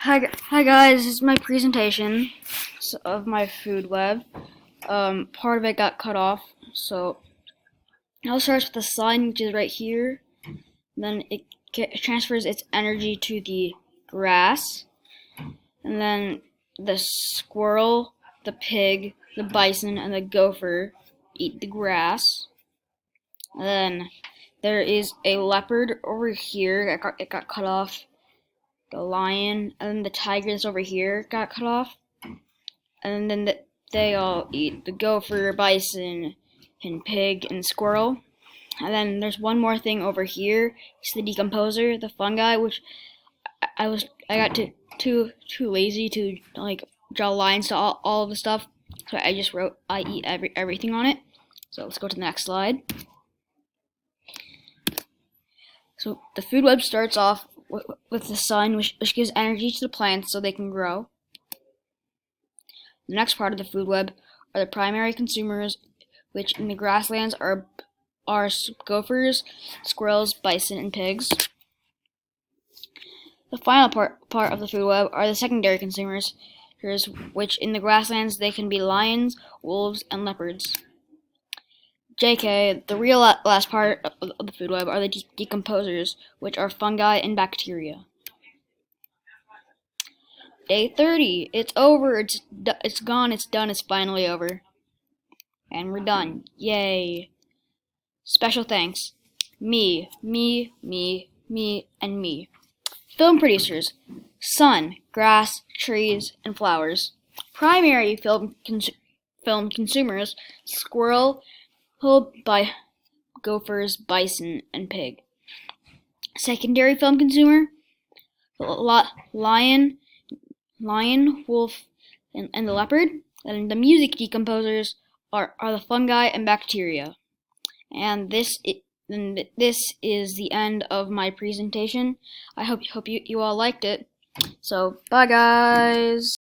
Hi guys, this is my presentation of my food web. Part of it got cut off, so it all starts with the sun, which is right here. Then it transfers its energy to the grass, and then the squirrel, the pig, the bison, and the gopher eat the grass. And then there is a leopard over here. It got cut off. The lion, and then the tigers over here got cut off, and then they all eat the gopher, bison, and pig and squirrel. And then there's one more thing over here. It's the decomposer, the fungi, which I got too lazy to like draw lines to all of the stuff, so I just wrote I eat everything on it. So let's go to the next slide. So the food web starts off with the sun, which gives energy to the plants so they can grow. The next part of the food web are the primary consumers, which in the grasslands are gophers, squirrels, bison, and pigs. The final part of the food web are the secondary consumers, which in the grasslands they can be lions, wolves, and leopards. JK, the real last part of the food web are the decomposers, which are fungi and bacteria. Day 30. It's over. It's gone. It's done. It's finally over. And we're done. Yay. Special thanks. Me, and me. Film producers. Sun, grass, trees, and flowers. Primary film consumers. Squirrel, by gophers, bison, and pig. Secondary film consumer. Lion, wolf, and the leopard. And the music decomposers are the fungi and bacteria. And this is the end of my presentation. I hope you all liked it. So bye guys.